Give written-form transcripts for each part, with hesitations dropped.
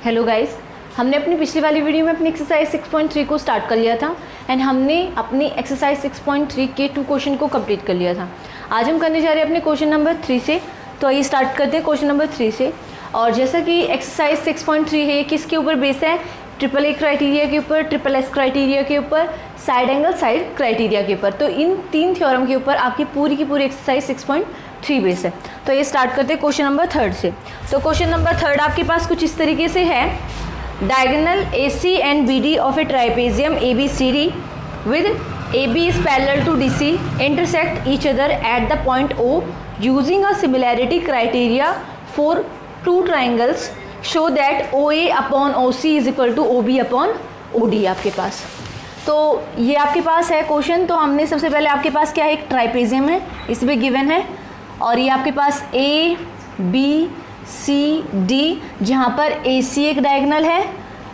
Hello guys, हमने अपनी पिछली वाली वीडियो में अपनी एक्सरसाइज 6.3 को स्टार्ट कर लिया था एंड हमने अपनी एक्सरसाइज 6.3 के 2 क्वेश्चन को कंप्लीट कर लिया था। आज हम करने जा रहे हैं अपने क्वेश्चन नंबर 3 से। तो आइए स्टार्ट करते हैं क्वेश्चन नंबर 3 से। और जैसा कि एक्सरसाइज 6.3 है, किसके ऊपर बेस है? ट्रिपल ए क्राइटेरिया के ऊपर, ट्रिपल एस क्राइटेरिया के ऊपर, साइड एंगल साइड क्राइटेरिया के ऊपर। तो इन 3 थ्योरम के ऊपर आपकी पूरी की पूरी एक्सरसाइज 6.3 बेस है। तो ये स्टार्ट करते हैं क्वेश्चन नंबर 3 से। तो क्वेश्चन नंबर 3 आपके पास कुछ इस तरीके से है। Diagonal AC and BD of a trapezium ABCD with AB is parallel to DC intersect each other at the point O using a similarity criteria for two triangles show that OA upon OC is equal to OB upon OD आपके पास। तो ये आपके पास है question. तो हमने सबसे पहले आपके पास क्या है, एक ट्राइपेजियम है, इसमें गिवन है, और ये आपके पास A B C D, जहाँ पर AC एक डायगोनल है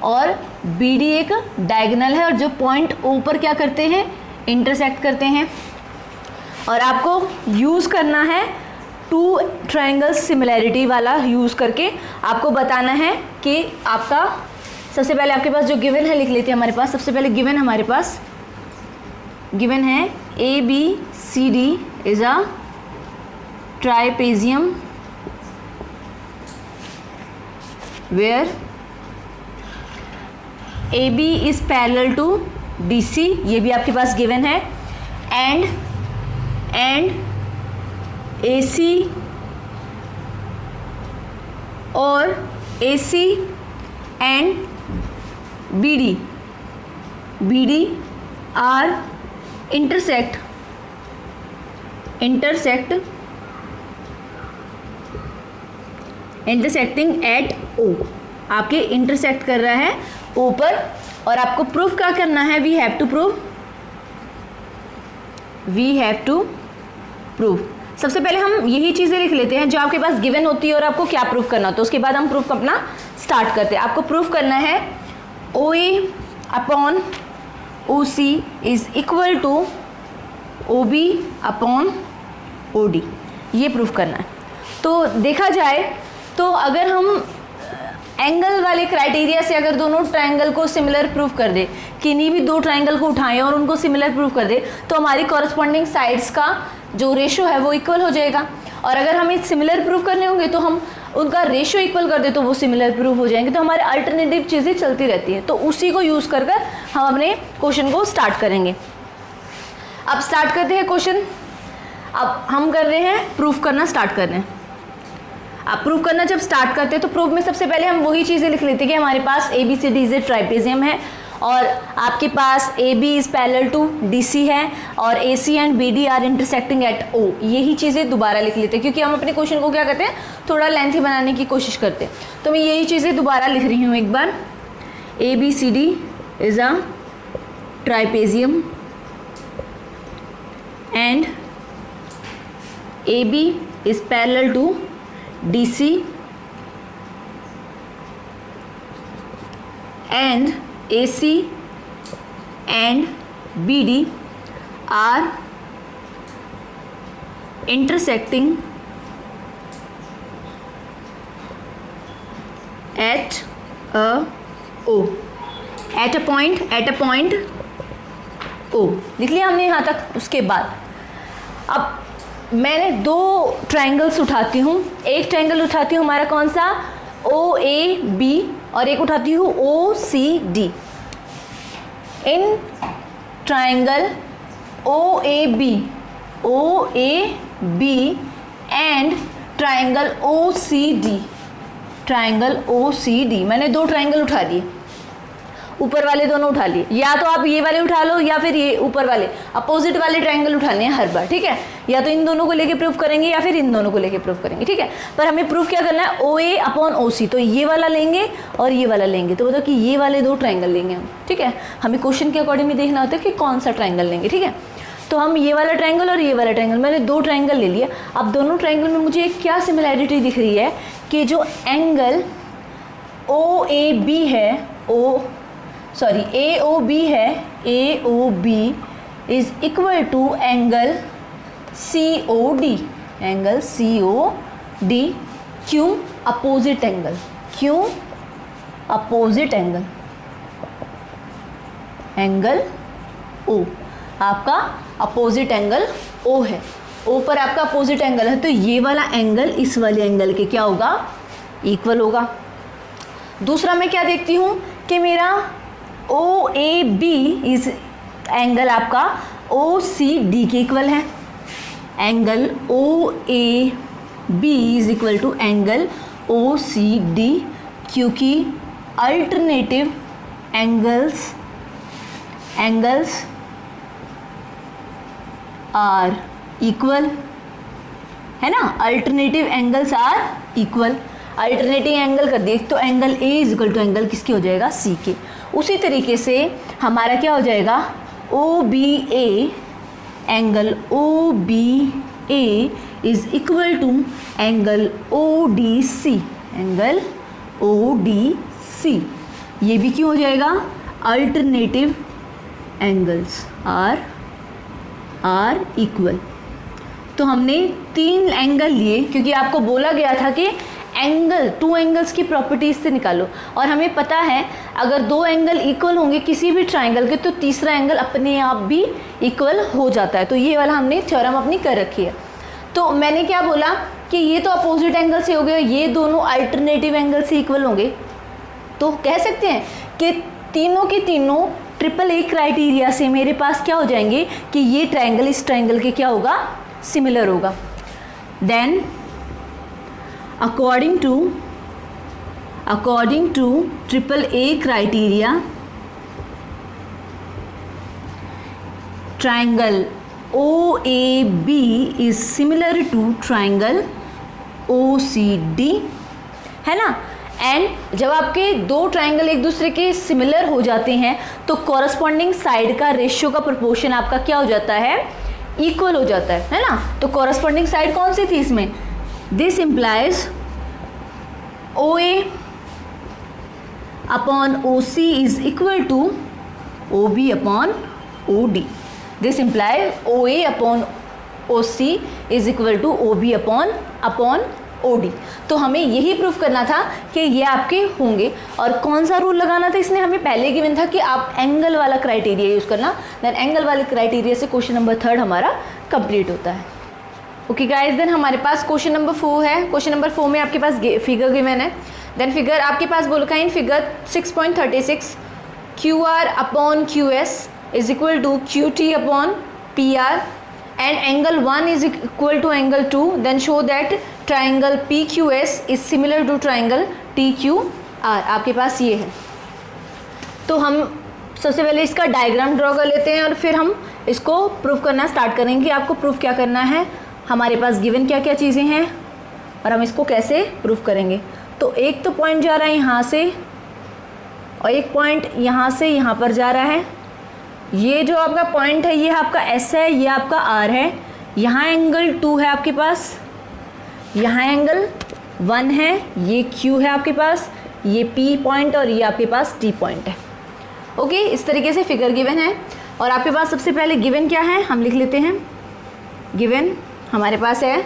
और BD एक डायगोनल है, और जो पॉइंट O पर क्या करते हैं, इंटरसेक्ट करते हैं। और आपको यूज़ करना है 2 ट्रायंगल्स सिमिलैरिटी वाला यूज़ करके आपको बताना है कि आपका सबसे पहले आपके पास जो गिवन है लिख लेते हैं। हमारे पास सबसे पहले गिवन हमारे पास गिवन है ABCD is a trapezium where AB is parallel to DC, ये भी आपके पास गिवन है, and AC और AC and BD are intersecting at O, आपके इंटरसेक्ट कर रहा है O पर। और आपको प्रूफ क्या करना है? We have to prove. सबसे पहले हम यही चीज़ें लिख लेते हैं जो आपके पास गिवन होती है और आपको क्या प्रूफ करना होता है। उसके बाद हम प्रूफ अपना स्टार्ट करते हैं। आपको प्रूफ करना है OA upon OC is equal to OB upon OD, ये प्रूफ करना है। तो देखा जाए तो अगर हम एंगल वाले क्राइटेरिया से अगर दोनों ट्रायंगल को सिमिलर प्रूफ कर दे, किन्हीं भी 2 ट्रायंगल को उठाएं और उनको सिमिलर प्रूफ कर दे, तो हमारी कॉरस्पॉन्डिंग साइड्स का जो रेशो है वो इक्वल हो जाएगा। और अगर हमें सिमिलर प्रूफ करने होंगे तो हम उनका रेशो इक्वल कर दे तो वो सिमिलर प्रूफ हो जाएंगे। तो हमारे अल्टरनेटिव चीज़ें चलती रहती हैं। तो उसी को यूज़ कर हम अपने क्वेश्चन को स्टार्ट करेंगे। अब स्टार्ट करते हैं क्वेश्चन। अब हम कर रहे हैं प्रूफ करना स्टार्ट कर रहे हैं। आप प्रूफ करना जब स्टार्ट करते हैं तो प्रूफ में सबसे पहले हम वही चीज़ें लिख लेते हैं कि हमारे पास ABCD इज ए ट्राइपेजियम है और आपके पास AB is parallel to DC है और AC and BD are intersecting at O। यही चीज़ें दोबारा लिख लेते हैं क्योंकि हम अपने क्वेश्चन को क्या करते हैं, थोड़ा लेंथी बनाने की कोशिश करते हैं। तो मैं यही चीज़ें दोबारा लिख रही हूँ एक बार। ABCD is a trapezium and AB is parallel to DC and AC and BD are intersecting at a O, at a point O लिख लिया हमने यहाँ तक। उसके बाद अब मैंने 2 ट्रायंगल्स उठाती हूँ। एक ट्रायंगल उठाती हूँ हमारा कौन सा, OAB, और एक उठाती हूँ OCD। In triangle OAB and triangle OCD, मैंने 2 ट्रायंगल उठा दिए, ऊपर वाले दोनों उठा लिए। या तो आप ये वाले उठा लो या फिर ये ऊपर वाले अपोजिट वाले ट्रायंगल उठाने हैं हर बार, ठीक है। या तो इन दोनों को लेके प्रूफ करेंगे या फिर इन दोनों को लेके प्रूफ करेंगे, ठीक है। पर हमें प्रूफ क्या करना है, OA अपॉन OC। तो ये वाला लेंगे और ये वाला लेंगे, तो बताओ कि ये वाले 2 ट्रायंगल लेंगे हम, ठीक है। हमें क्वेश्चन के अकॉर्डिंग भी देखना होता है कि कौन सा ट्रायंगल लेंगे, ठीक है। तो हम ये वाला ट्रायंगल और ये वाला ट्रायंगल, मैंने 2 ट्रायंगल ले लिया। अब दोनों ट्रायंगल में मुझे एक क्या सिमिलैरिटी दिख रही है कि जो एंगल OAB है, AOB है, AOB is equal to angle COD, क्यों? अपोजिट एंगल, क्यों? अपोजिट एंगल, एंगल ओ, आपका अपोजिट एंगल ओ है, ओ पर आपका अपोजिट एंगल है, तो ये वाला एंगल इस वाले एंगल के क्या होगा, इक्वल होगा। दूसरा मैं क्या देखती हूँ कि मेरा ओ ए बी इस एंगल आपका ओ सी डी के इक्वल है, angle O A B is equal to angle O C D, क्योंकि अल्टरनेटिव एंगल्स आर इक्वल, है ना, alternative angles are equal, alternative angle कर दिए तो angle A is equal to angle किसके हो जाएगा, सी के। उसी तरीके से हमारा क्या हो जाएगा, O B A, angle O B A is equal to angle O D C, angle O D C, ये भी क्यों हो जाएगा, अल्टरनेटिव एंगल्स आर इक्वल। तो हमने 3 एंगल लिए, क्योंकि आपको बोला गया था कि एंगल 2 एंगल्स की प्रॉपर्टीज से निकालो, और हमें पता है अगर 2 एंगल इक्वल होंगे किसी भी ट्राइंगल के तो तीसरा एंगल अपने आप भी इक्वल हो जाता है। तो ये वाला हमने थ्योरम अपनी कर रखी है। तो मैंने क्या बोला कि ये तो अपोजिट एंगल से हो गए, ये दोनों अल्टरनेटिव एंगल से इक्वल होंगे, तो कह सकते हैं कि तीनों के तीनों ट्रिपल ए क्राइटेरिया से मेरे पास क्या हो जाएंगे कि ये ट्राइंगल इस ट्राइंगल के क्या होगा, सिमिलर होगा। Then according to triple A criteria, triangle O A B is similar to triangle O C D, है ना। एंड जब आपके 2 ट्राइंगल एक दूसरे के सिमिलर हो जाते हैं तो कॉरस्पॉन्डिंग साइड का रेशियो का प्रोपोर्शन आपका क्या हो जाता है, इक्वल हो जाता है ना। तो कॉरस्पॉन्डिंग साइड कौन सी थी इसमें, this implies O A upon O C is equal to O B upon O D, this implies O A upon O C is equal to O B upon O D. तो हमें यही proof करना था कि ये आपके होंगे। और कौन सा रूल लगाना था, इसने हमें पहले गिवन था कि आप एंगल वाला क्राइटेरिया यूज़ करना, देन एंगल वाले क्राइटेरिया से क्वेश्चन नंबर 3 हमारा कंप्लीट होता है। ओके गाइस, देन हमारे पास क्वेश्चन नंबर 4 है। क्वेश्चन नंबर 4 में आपके पास फिगर गिवन है। देन फिगर आपके पास बोल रखा है in figure 6.36 Q R upon Q S is equal to Q T upon P R and angle 1 is equal to angle 2, then show that triangle PQS is similar to triangle TQR। आपके पास ये है। तो हम सबसे पहले इसका diagram draw कर लेते हैं और फिर हम इसको प्रूफ करना स्टार्ट करेंगे। आपको प्रूफ क्या करना है, हमारे पास गिवन क्या क्या चीज़ें हैं और हम इसको कैसे प्रूफ करेंगे। तो एक तो पॉइंट जा रहा है यहाँ से और एक पॉइंट यहाँ से यहाँ पर जा रहा है। ये जो आपका पॉइंट है ये आपका S है, ये आपका R है। यहाँ एंगल 2 है आपके पास, यहाँ एंगल 1 है, ये Q है आपके पास, ये P पॉइंट और ये आपके पास T पॉइंट है। ओके, इस तरीके से फिगर गिवन है। और आपके पास सबसे पहले गिवन क्या है हम लिख लेते हैं। गिवन हमारे पास है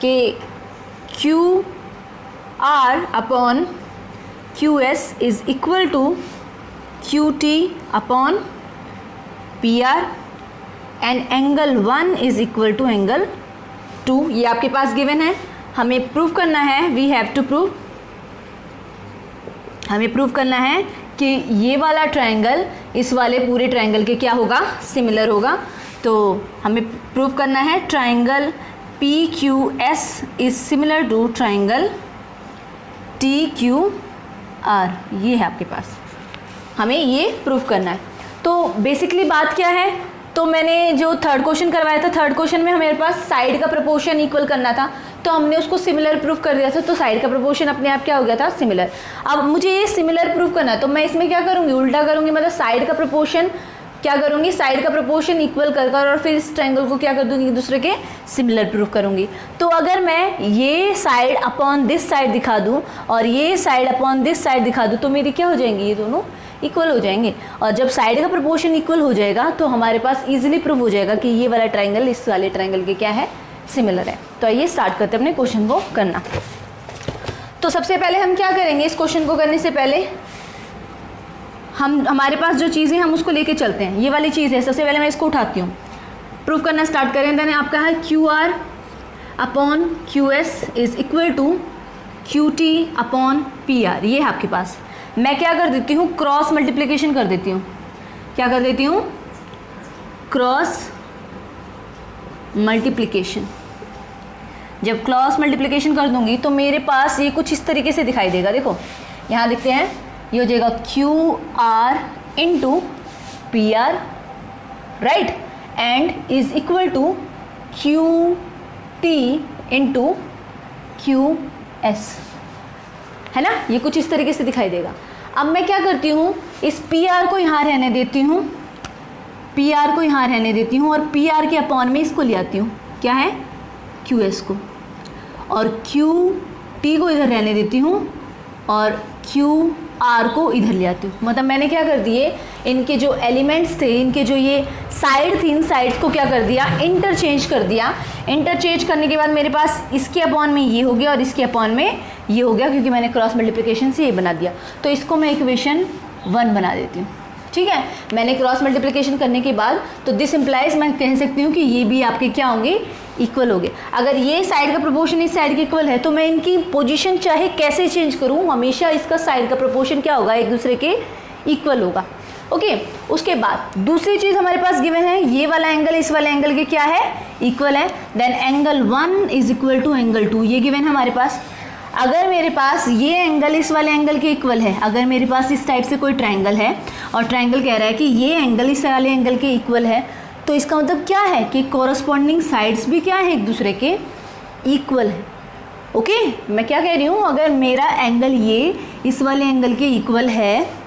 कि QR upon QS is equal to QT upon PR and angle 1 is equal to angle 2। ये आपके पास गिवन है। हमें प्रूव करना है, वी हैव टू प्रूव, हमें प्रूव करना है कि ये वाला ट्रायंगल इस वाले पूरे ट्रायंगल के क्या होगा, सिमिलर होगा। तो हमें प्रूव करना है triangle PQS is similar to triangle TQR। ये है आपके पास, हमें ये प्रूव करना है। तो बेसिकली बात क्या है, तो मैंने जो थर्ड क्वेश्चन करवाया था, थर्ड क्वेश्चन में हमारे पास साइड का प्रोपोर्शन इक्वल करना था, तो हमने उसको सिमिलर प्रूफ कर दिया था। तो साइड का प्रोपोर्शन अपने आप क्या हो गया था, सिमिलर। अब मुझे ये सिमिलर प्रूफ करना है, तो मैं इसमें क्या करूँगी, उल्टा करूँगी, मतलब साइड का प्रोपोर्शन क्या करूँगी, साइड का प्रोपोर्शन इक्वल कर और फिर इस ट्रायंगल को क्या कर दूँगी, एक दूसरे के सिमिलर प्रूफ करूँगी। तो अगर मैं ये साइड अपॉन दिस साइड दिखा दूँ और ये साइड अपॉन दिस साइड दिखा दूँ तो मेरी क्या हो जाएंगी, ये दोनों इक्वल हो जाएंगे। और जब साइड का प्रोपोर्शन इक्वल हो जाएगा तो हमारे पास इजीली प्रूव हो जाएगा कि ये वाला ट्रायंगल इस वाले ट्रायंगल के क्या है, सिमिलर है। तो आइए स्टार्ट करते हैं अपने क्वेश्चन को करना। तो सबसे पहले हम क्या करेंगे, इस क्वेश्चन को करने से पहले हमारे पास जो चीज़ें हम उसको लेके चलते हैं। ये वाली चीज़ है, सबसे पहले मैं इसको उठाती हूँ, प्रूफ करना स्टार्ट करें। देन आपका है Q R upon Q S is equal to Q T upon P R. ये है आपके पास। मैं क्या कर देती हूँ, क्रॉस मल्टीप्लिकेशन कर देती हूँ। क्या कर देती हूँ, क्रॉस मल्टीप्लिकेशन। जब क्रॉस मल्टीप्लिकेशन कर दूंगी तो मेरे पास ये कुछ इस तरीके से दिखाई देगा। देखो यहाँ दिखते हैं, ये हो जाएगा Q R into P R, right, and is equal to Q T into Q S, है ना। ये कुछ इस तरीके से दिखाई देगा। अब मैं क्या करती हूँ, इस पी आर को यहाँ रहने देती हूँ, पी आर को यहाँ रहने देती हूँ और पी आर के अपॉन में इसको ले आती हूँ, क्या है, क्यू एस को, और क्यू टी को इधर रहने देती हूँ और क्यू आर को इधर ले आती हूँ। मतलब मैंने क्या कर दिए, इनके जो एलिमेंट्स थे, इनके जो ये साइड थी, इन साइड्स को क्या कर दिया, इंटरचेंज कर दिया। इंटरचेंज करने के बाद मेरे पास इसके अपॉन में ये हो गया और इसके अपॉन में ये हो गया, क्योंकि मैंने क्रॉस मल्टीप्लिकेशन से ये बना दिया। तो इसको मैं इक्वेशन 1 बना देती हूँ, ठीक है। मैंने क्रॉस मल्टीप्लिकेशन करने के बाद तो दिस इम्प्लाइज मैं कह सकती हूँ कि ये भी आपके क्या होंगे, इक्वल हो गए। अगर ये साइड का प्रोपोर्शन इस साइड के इक्वल है तो मैं इनकी पोजीशन चाहे कैसे चेंज करूँ, हमेशा इसका साइड का प्रोपोर्शन क्या होगा, एक दूसरे के इक्वल होगा। ओके, उसके बाद दूसरी चीज़ हमारे पास गिवन है, ये वाला एंगल इस वाले एंगल के क्या है, इक्वल है। Then angle 1 is equal to angle 2, ये गिवन है हमारे पास। अगर मेरे पास ये एंगल इस वाले एंगल के इक्वल है, अगर मेरे पास इस टाइप से कोई ट्रायंगल है और ट्रायंगल कह रहा है कि ये एंगल इस वाले एंगल के इक्वल है, तो इसका मतलब क्या है कि कॉरस्पॉन्डिंग साइड्स भी क्या है, एक दूसरे के इक्वल है। ओके, मैं क्या कह रही हूँ, अगर मेरा एंगल ये इस वाले एंगल के इक्वल है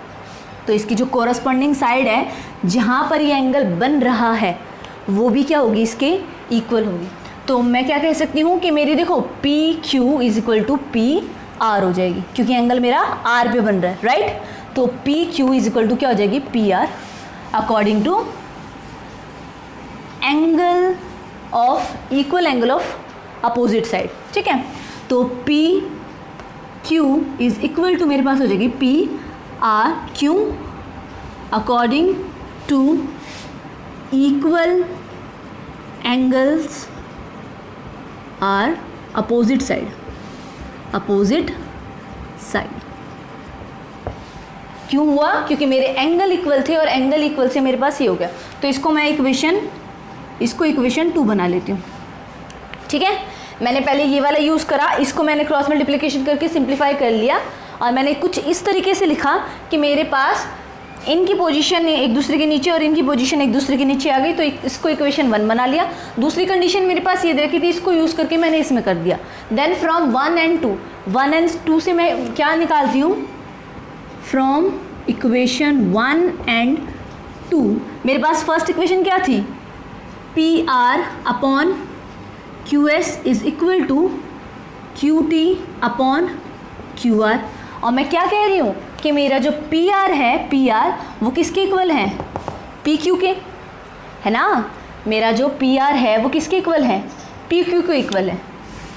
तो इसकी जो कॉरस्पॉन्डिंग साइड है जहाँ पर ये एंगल बन रहा है वो भी क्या होगी, इसके इक्वल होगी। तो मैं क्या कह सकती हूँ कि मेरी देखो P Q is equal to P R हो जाएगी, क्योंकि एंगल मेरा आर पे बन रहा है, राइट। तो P Q is equal to क्या हो जाएगी, P R, according to angle of equal angle of opposite side, ठीक है। तो P Q is equal to मेरे पास हो जाएगी P R Q according to equal angles are opposite side, opposite side. क्यों हुआ, क्योंकि मेरे एंगल इक्वल थे और एंगल इक्वल से मेरे पास ये हो गया। तो इसको मैं इक्वेशन 2 बना लेती हूँ, ठीक है। मैंने पहले ये वाला यूज़ करा, इसको मैंने क्रॉस मल्टीप्लिकेशन करके सिंप्लीफाई कर लिया और मैंने कुछ इस तरीके से लिखा कि मेरे पास इनकी पोजीशन एक दूसरे के नीचे और इनकी पोजीशन एक दूसरे के नीचे आ गई, तो इसको इक्वेशन 1 बना लिया। दूसरी कंडीशन मेरे पास ये देखी थी, इसको यूज़ करके मैंने इसमें कर दिया। देन फ्रॉम 1 and 2 से मैं क्या निकालती हूँ, फ्रॉम इक्वेशन 1 and 2 मेरे पास फर्स्ट इक्वेशन क्या थी, P R upon Q S is equal to Q T upon Q R. और मैं क्या कह रही हूँ कि मेरा जो पी आर है, पी आर वो किसके इक्वल है, पी क्यू के, है ना। मेरा जो पी आर है वो किसके इक्वल है, पी क्यू के इक्वल है।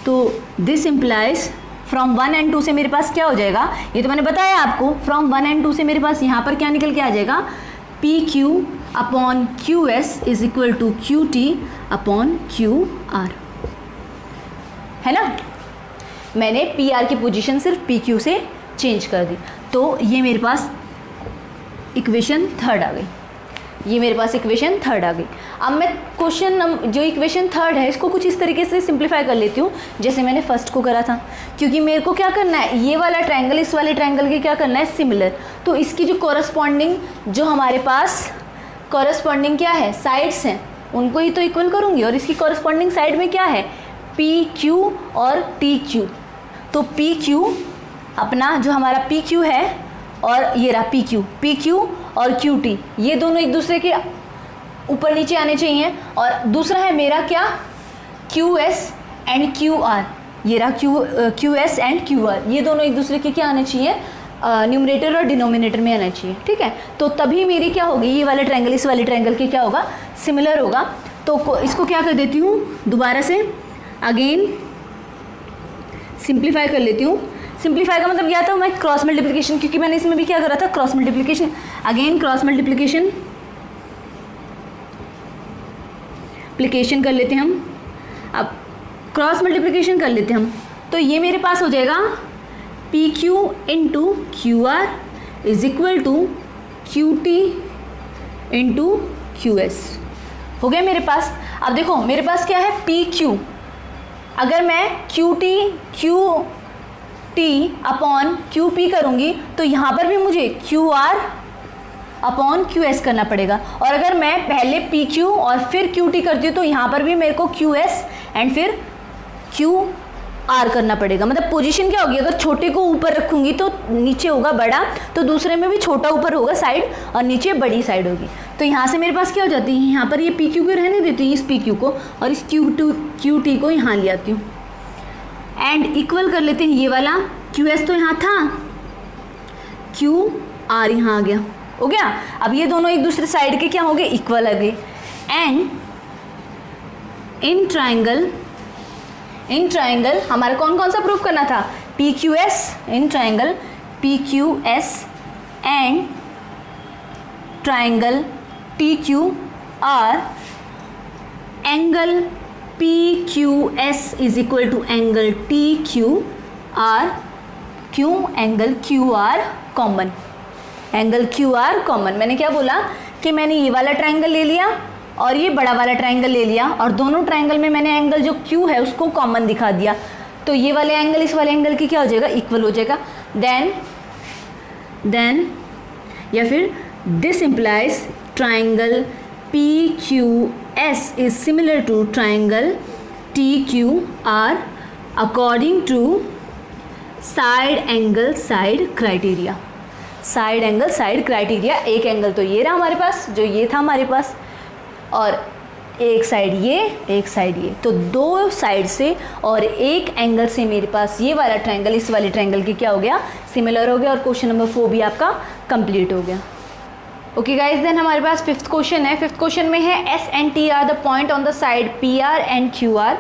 तो दिस इम्प्लाइज फ्रॉम 1 and 2 से मेरे पास क्या हो जाएगा, ये तो मैंने बताया आपको। फ्रॉम 1 and 2 से मेरे पास यहाँ पर क्या निकल के आ जाएगा, P Q upon Q S is equal to Q T upon Q R, है ना। मैंने पी आर की पोजीशन सिर्फ पी क्यू से चेंज कर दी, तो ये मेरे पास इक्वेशन 3 आ गई, ये मेरे पास इक्वेशन 3 आ गई। अब मैं क्वेश्चन जो इक्वेशन 3 है इसको कुछ इस तरीके से सिंप्लीफाई कर लेती हूँ जैसे मैंने फर्स्ट को करा था, क्योंकि मेरे को क्या करना है, ये वाला ट्रायंगल इस वाले ट्रायंगल के क्या करना है, सिमिलर। तो इसकी जो कॉरस्पॉन्डिंग जो हमारे पास कॉरस्पॉन्डिंग क्या है, साइड्स हैं, उनको ही तो इक्वल करूँगी। और इसकी कॉरस्पॉन्डिंग साइड में क्या है, पी क्यू और टी क्यू। तो पी क्यू अपना जो हमारा पी क्यू है और ये रहा पी क्यू और क्यू टी, ये दोनों एक दूसरे के ऊपर न्नीचे आने चाहिए। और दूसरा है मेरा क्या, Q S and Q R, ये रहा Q S and Q R, ये दोनों एक दूसरे के क्या आने चाहिए, न्यूमरेटर और डिनोमिनेटर में आना चाहिए, ठीक है। तो तभी मेरी क्या होगी, ये वाला ट्रायंगल इस वाले ट्रायंगल के क्या होगा, सिमिलर होगा। तो इसको क्या कर देती हूँ, दोबारा से अगेन सिंप्लीफाई कर लेती हूँ। सिंप्लीफाई का मतलब क्या था, मैं क्रॉस मल्टीप्लिकेशन, क्योंकि मैंने इसमें भी क्या करा था, cross multiplication. Again cross multiplication कर लेते हैं हम। अब क्रॉस मल्टीप्लिकेशन कर लेते हैं हम, तो ये मेरे पास हो जाएगा P Q into Q R is equal to Q T into Q S. हो गया मेरे पास। अब देखो मेरे पास क्या है, पी क्यू, अगर मैं Q T upon Q P करूँगी तो यहाँ पर भी मुझे Q R upon Q S करना पड़ेगा, और अगर मैं पहले पी क्यू और फिर क्यू टी करती हूँ तो यहाँ पर भी मेरे को क्यू एस एंड फिर क्यू आर करना पड़ेगा। मतलब पोजीशन क्या होगी, अगर छोटे को ऊपर रखूँगी तो नीचे होगा बड़ा, तो दूसरे में भी छोटा ऊपर होगा साइड और नीचे बड़ी साइड होगी। तो यहाँ से मेरे पास क्या हो जाती है, यहाँ पर ये पी क्यू को रहने देती हूँ, इस पी क्यू को, और इस क्यू टी को यहाँ ले आती हूँ एंड इक्वल कर लेते हैं। ये वाला क्यू एस तो यहाँ था, क्यू आर यहाँ आ गया, हो गया। अब ये दोनों एक दूसरे साइड के क्या हो गए, इक्वल आ गए। एंड इन ट्राइंगल हमारा कौन कौन सा प्रूफ करना था, P Q S, in triangle P Q S and triangle T Q R, angle P Q S is equal to angle T Q R, क्यों, angle Q R common, angle Q R common. मैंने क्या बोला कि मैंने ये वाला triangle ले लिया और ये बड़ा वाला ट्राइंगल ले लिया, और दोनों ट्राइंगल में मैंने एंगल जो क्यू है उसको कॉमन दिखा दिया, तो ये वाले एंगल इस वाले एंगल की क्या हो जाएगा, इक्वल हो जाएगा। देन या फिर this implies triangle P Q S is similar to triangle T Q R according to side angle side criteria. Side angle side criteria, एक एंगल तो ये रहा हमारे पास, जो ये था हमारे पास, और एक साइड ये, एक साइड ये, तो दो साइड से और एक एंगल से मेरे पास ये वाला ट्रायंगल इस वाले ट्रायंगल की क्या हो गया, सिमिलर हो गया, और क्वेश्चन नंबर 4 भी आपका कंप्लीट हो गया। ओके गाइज, देन हमारे पास फिफ्थ क्वेश्चन है। फिफ्थ क्वेश्चन में है S and T R the point on the side P R and Q R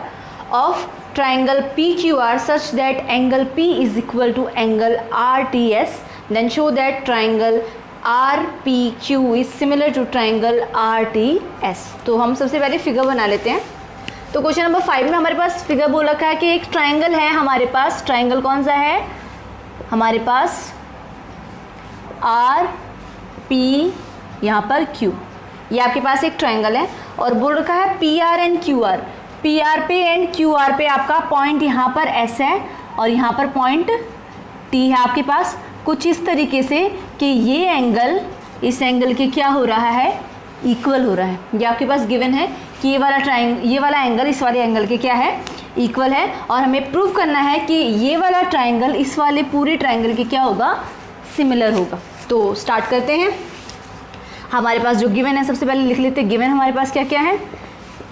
of triangle PQR such that angle P is equal to angle RTS, then show that triangle RPQ is similar to triangle RTS। तो हम सबसे पहले figure बना लेते हैं। तो question number 5 में हमारे पास फिगर बोल रखा है कि एक ट्राइंगल है हमारे पास, ट्राइंगल कौन सा है हमारे पास, RP यहाँ पर Q, ये आपके पास एक ट्राइंगल है, और बोल रखा है PR एंड QR, PR पे एंड QR पे आपका पॉइंट यहाँ पर S है और यहाँ पर पॉइंट T है आपके पास, कुछ इस तरीके से कि ये एंगल इस एंगल के क्या हो रहा है, इक्वल हो रहा है। ये आपके पास गिवन है कि ये वाला एंगल इस वाले एंगल के क्या है, इक्वल है, और हमें प्रूव करना है कि ये वाला ट्राइंगल इस वाले पूरे ट्राइंगल के क्या होगा, सिमिलर होगा। तो स्टार्ट करते हैं। हमारे पास जो गिवन है सबसे पहले लिख लेते हैं। गिवन हमारे पास क्या क्या है,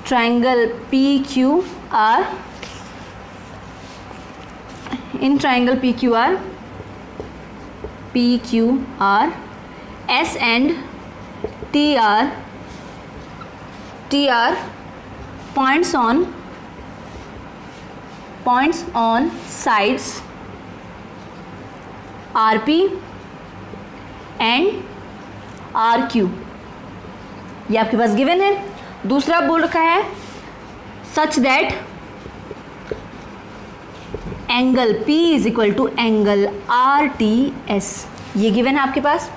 triangle PQR, in triangle PQR S and TR points on sides RP and RQ, ये आपके पास गिवन है। दूसरा बोल रखा है such that angle P is equal to angle RTS, ये गिवन है आपके पास,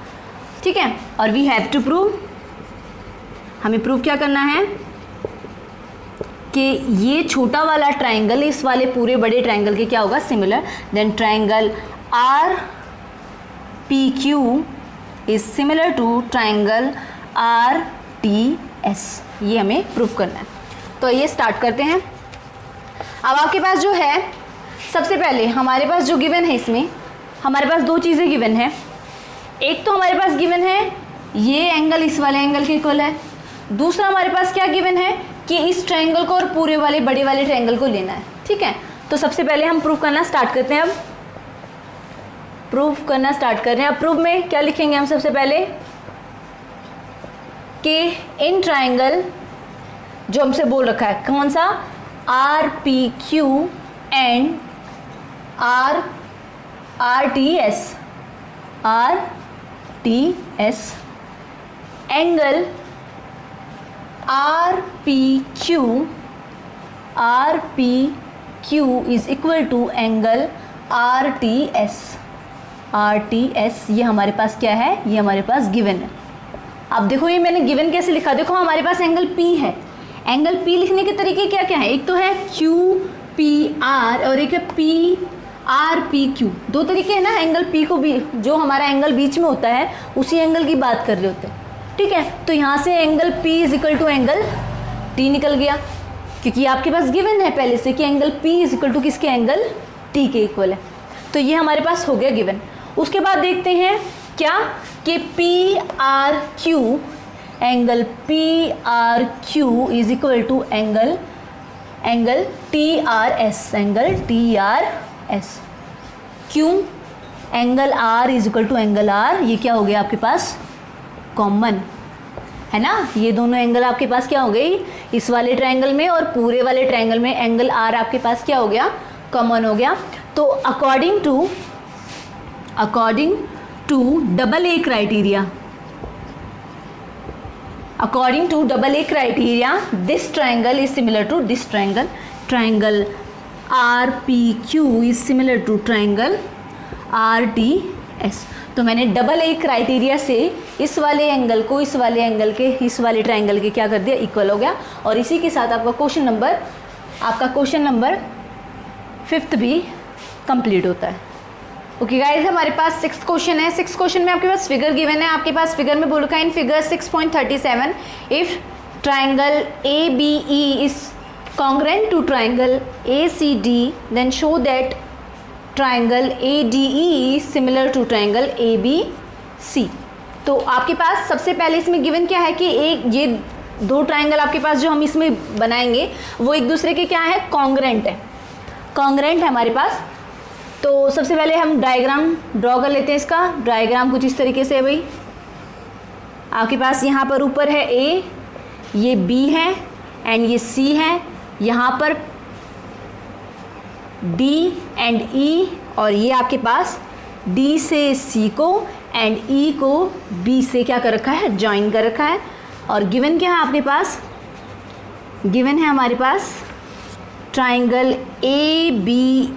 ठीक है। और वी हैव टू प्रूव, हमें प्रूव क्या करना है कि ये छोटा वाला ट्राइंगल इस वाले पूरे बड़े ट्राइंगल के क्या होगा, similar. Then triangle RPQ is similar to triangle RTS, ये हमें प्रूव करना है। तो ये स्टार्ट करते हैं। अब आपके पास जो है सबसे पहले हमारे पास जो गिवन है, इसमें हमारे पास दो चीज़ें गिवन है। एक तो हमारे पास गिवन है ये एंगल इस वाले एंगल के इक्वल है, दूसरा हमारे पास क्या गिवन है कि इस ट्रायंगल को और पूरे वाले बड़े वाले ट्रायंगल को लेना है, ठीक है। तो सबसे पहले हम प्रूव करना स्टार्ट करते हैं। अब प्रूफ करना स्टार्ट कर रहे हैं। अब प्रूफ में क्या लिखेंगे हम सबसे पहले कि इन ट्राइंगल जो हमसे बोल रखा है कौन सा, RPQ and RTS angle RPQ is equal to angle RTS ये हमारे पास क्या है, ये हमारे पास गिवन है। अब देखो ये मैंने गिवन कैसे लिखा, देखो हमारे पास एंगल P है। एंगल P लिखने के तरीके क्या क्या है, एक तो है QPR और एक है PRPQ, दो तरीके हैं ना। एंगल P को भी, जो हमारा एंगल बीच में होता है उसी एंगल की बात कर रहे होते हैं, ठीक है। तो यहाँ से angle P is equal to angle T निकल गया, क्योंकि आपके पास गिवन है पहले से कि angle P is equal to किसके, एंगल T के इक्वल है। तो ये हमारे पास हो गया गिवन। उसके बाद देखते हैं क्या कि angle PRQ is equal to angle TRS। क्यों, angle R is equal to angle R, ये क्या हो गया आपके पास, कॉमन है ना। ये दोनों एंगल आपके पास क्या हो गई, इस वाले ट्रायंगल में और पूरे वाले ट्रायंगल में एंगल R आपके पास क्या हो गया, कॉमन हो गया। तो according to double A criteria this triangle is similar to this triangle RPQ is similar to triangle RTS। तो मैंने डबल ए क्राइटेरिया से इस वाले एंगल को इस वाले एंगल के इस वाले ट्रायंगल के क्या कर दिया, इक्वल हो गया। और इसी के साथ आपका क्वेश्चन नंबर 5 भी कंप्लीट होता है। ओके गाइज, हमारे पास 6th क्वेश्चन है। 6th क्वेश्चन में आपके पास फिगर गिवन है। आपके पास फिगर में बोल रखा है in figure 6.37 if triangle ABE is congruent to triangle ACD then show that triangle ADE is similar to triangle ABC। तो आपके पास सबसे पहले इसमें गिवन क्या है कि ये दो ट्रायंगल आपके पास जो हम इसमें बनाएंगे वो एक दूसरे के क्या है, कॉन्ग्रेंट है हमारे पास। तो सबसे पहले हम डायग्राम ड्रॉ कर लेते हैं। इसका डायग्राम कुछ इस तरीके से है भाई। आपके पास यहाँ पर ऊपर है A, ये B है एंड ये C है, यहाँ पर D एंड E, और ये आपके पास D से C को एंड E को B से क्या कर रखा है, ज्वाइन कर रखा है। और गिवन क्या है आपके पास, गिवन है हमारे पास triangle ABE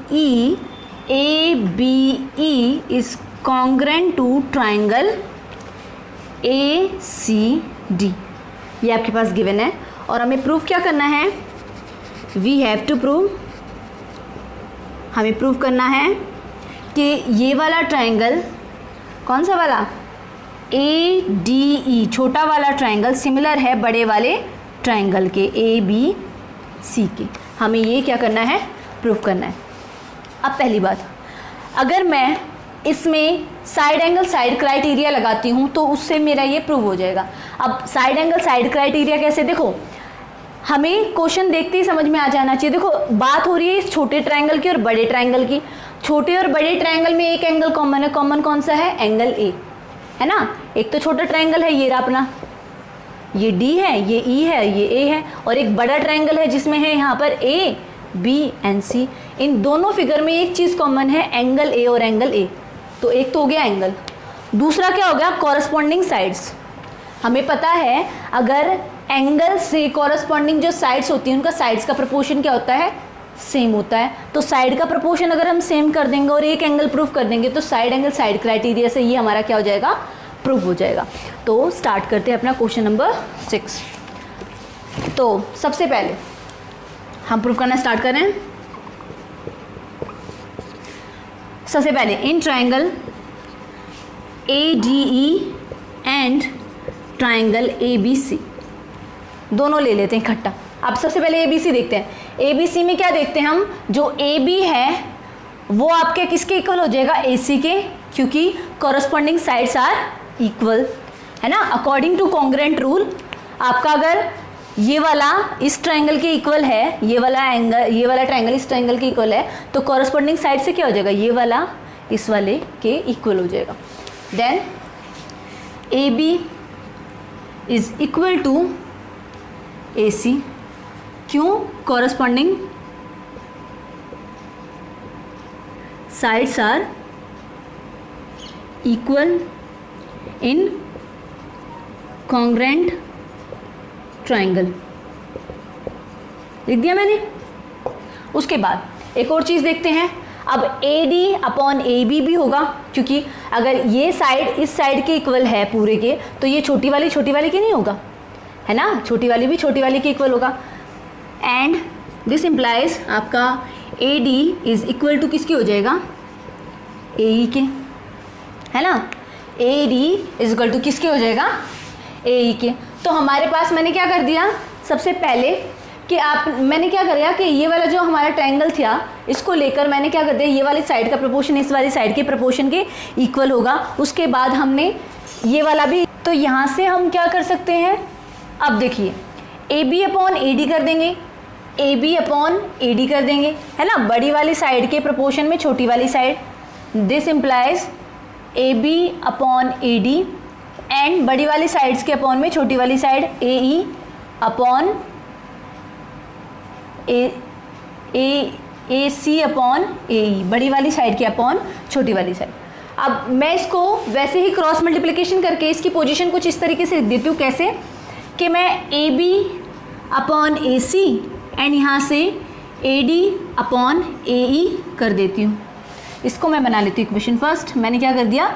is congruent to triangle ACD। ये आपके पास गिवन है और हमें प्रूफ क्या करना है, हमें प्रूव करना है कि ये वाला ट्रायंगल, कौन सा वाला, ADE छोटा वाला ट्रायंगल सिमिलर है बड़े वाले ट्रायंगल के ABC के। हमें ये क्या करना है, प्रूव करना है। अब पहली बात, अगर मैं इसमें साइड एंगल साइड क्राइटेरिया लगाती हूँ तो उससे मेरा ये प्रूव हो जाएगा। अब साइड एंगल साइड क्राइटेरिया कैसे, देखो हमें क्वेश्चन देखते ही समझ में आ जाना चाहिए। देखो बात हो रही है इस छोटे ट्रायंगल की और बड़े ट्रायंगल की। छोटे और बड़े ट्रायंगल में एक एंगल कॉमन है, कॉमन कौन सा है, एंगल A है ना। एक तो छोटा ट्रायंगल है ये रहा अपना, ये D है, ये E है, ये A है, और एक बड़ा ट्रायंगल है जिसमें है यहाँ पर A, B एंड C। इन दोनों फिगर में एक चीज़ कॉमन है, एंगल A और एंगल A। तो एक तो हो गया एंगल, दूसरा क्या हो गया, कॉरस्पॉन्डिंग साइड्स। हमें पता है अगर एंगल से कॉरस्पॉन्डिंग जो साइड्स होती हैं उनका साइड्स का प्रोपोर्शन क्या होता है, सेम होता है। तो साइड का प्रोपोर्शन अगर हम सेम कर देंगे और एक एंगल प्रूफ कर देंगे तो साइड एंगल साइड क्राइटेरिया से ये हमारा क्या हो जाएगा, प्रूफ हो जाएगा। तो स्टार्ट करते हैं अपना क्वेश्चन नंबर 6। तो सबसे पहले हम प्रूफ करना स्टार्ट करें। सबसे पहले in triangle ADE and triangle ABC दोनों ले लेते हैं इकट्ठा। अब सबसे पहले ABC देखते हैं। ABC में क्या देखते हैं हम, जो AB है वो आपके किसके इक्वल हो जाएगा, AC के, क्योंकि कॉरस्पॉन्डिंग साइड्स आर इक्वल है ना। अकॉर्डिंग टू कॉन्ग्रेंट रूल आपका अगर ये वाला इस ट्रायंगल के इक्वल है, ये वाला ट्रायंगल इस ट्रायंगल के इक्वल है, तो कॉरस्पॉन्डिंग साइड से क्या हो जाएगा, ये वाला इस वाले के इक्वल हो जाएगा। Then AB is equal to AC, क्यों, corresponding sides are equal in congruent triangle, लिख दिया मैंने। उसके बाद एक और चीज़ देखते हैं, अब AD अपॉन AB भी होगा, क्योंकि अगर ये साइड इस साइड के इक्वल है पूरे के, तो ये छोटी वाली के नहीं होगा, है ना, छोटी वाली भी छोटी वाली के इक्वल होगा। एंड दिस इम्प्लाइज आपका AD इज इक्वल टू किसकी हो जाएगा, AE के, है ना, AD इज इक्वल टू किसके हो जाएगा, AE के। तो हमारे पास मैंने क्या कर दिया, सबसे पहले कि मैंने क्या किया कि ये वाला जो हमारा ट्रायंगल था, इसको लेकर मैंने क्या कर दिया, ये वाली साइड का प्रोपोर्शन इस वाली साइड के प्रोपोर्शन के इक्वल होगा। उसके बाद हमने ये वाला भी, तो यहाँ से हम क्या कर सकते हैं, अब देखिए AB अपॉन AD कर देंगे, AB अपॉन AD कर देंगे, है ना, बड़ी वाली साइड के प्रोपोर्शन में छोटी वाली side. This implies AB upon AD and बड़ी वाली साइड्स के अपॉन में छोटी वाली side AE upon AC upon AE, बड़ी वाली साइड के अपॉन छोटी वाली साइड। अब मैं इसको वैसे ही क्रॉस मल्टीप्लिकेशन करके इसकी पोजीशन कुछ इस तरीके से लिख देती हूँ, कैसे कि मैं AB अपॉन AC एंड यहाँ से AD अपॉन AE कर देती हूँ। इसको मैं बना लेती हूँ इक्वेशन। फर्स्ट मैंने क्या कर दिया,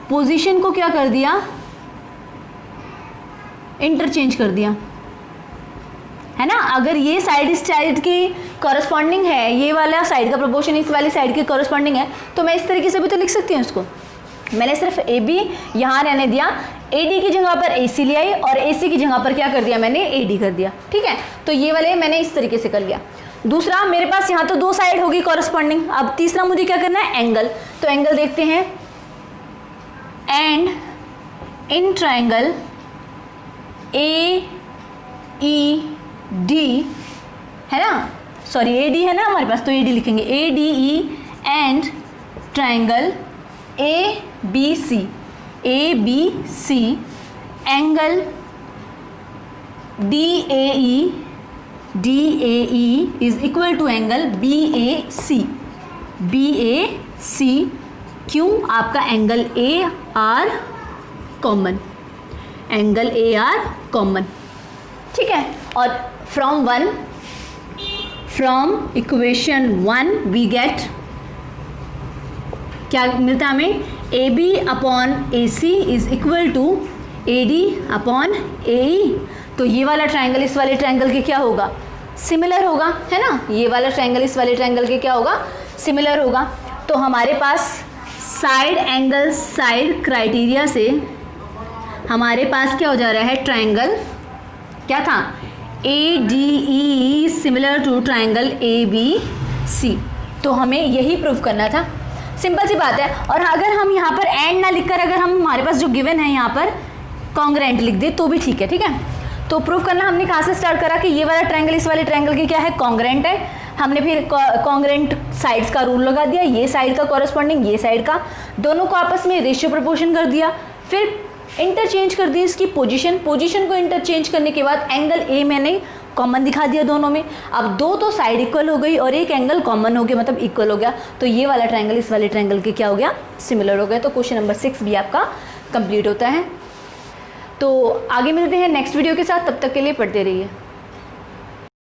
पोजीशन को क्या कर दिया, इंटरचेंज कर दिया, है ना। अगर ये साइड इस साइड की कॉरस्पॉन्डिंग है, ये वाला साइड का प्रोपोर्शन इस वाली साइड की कॉरस्पॉन्डिंग है, तो मैं इस तरीके से भी तो लिख सकती हूँ इसको। मैंने सिर्फ AB यहाँ रहने दिया, AD की जगह पर AC ले आई और AC की जगह पर क्या कर दिया, मैंने AD कर दिया, ठीक है। तो ये वाले मैंने इस तरीके से कर लिया। दूसरा, मेरे पास यहाँ तो दो साइड होगी कॉरस्पॉन्डिंग। अब तीसरा मुझे क्या करना है, एंगल। तो एंगल देखते हैं, एंड इन ट्राइंगल AED, है ना, सॉरी AD है ना हमारे पास, तो AD लिखेंगे, ADE and triangle ABC angle DAE is equal to angle BAC। क्यों, आपका angle AR common, angle AR common, ठीक है। और फ्रॉम इक्वेशन 1 वी गेट, क्या मिलता है हमें, AB upon AC is equal to AD upon AE। तो ये वाला ट्रायंगल इस वाले ट्रायंगल के क्या होगा, सिमिलर होगा, है ना। ये वाला ट्रायंगल इस वाले ट्रायंगल के क्या होगा, सिमिलर होगा। तो हमारे पास साइड एंगल साइड क्राइटेरिया से हमारे पास क्या हो जा रहा है, ट्रायंगल क्या था, ADE similar to triangle ABC। तो हमें यही प्रूव करना था, सिंपल सी बात है। और अगर हम यहाँ पर एंड ना लिखकर, अगर हम हमारे पास जो गिवन है यहाँ पर कॉन्ग्रेंट लिख दे तो भी ठीक है, ठीक है। तो प्रूव करना हमने कहाँ से स्टार्ट करा कि ये वाला ट्रायंगल इस वाले ट्रायंगल की क्या है, कॉन्ग्रेंट है। हमने फिर कॉन्ग्रेंट साइड्स का रूल लगा दिया, ये साइड का कॉरस्पॉन्डिंग ये साइड का, दोनों को आपस में रेशियो प्रोपोर्शन कर दिया। फिर इंटरचेंज कर दी इसकी पोजीशन को इंटरचेंज करने के बाद एंगल A मैंने कॉमन दिखा दिया दोनों में। अब दो तो साइड इक्वल हो गई और एक एंगल कॉमन हो गया, मतलब इक्वल हो गया। तो ये वाला ट्रायंगल इस वाले ट्रायंगल के क्या हो गया, सिमिलर हो गया। तो क्वेश्चन नंबर 6 भी आपका कंप्लीट होता है। तो आगे मिलते हैं नेक्स्ट वीडियो के साथ, तब तक के लिए पढ़ते रहिए।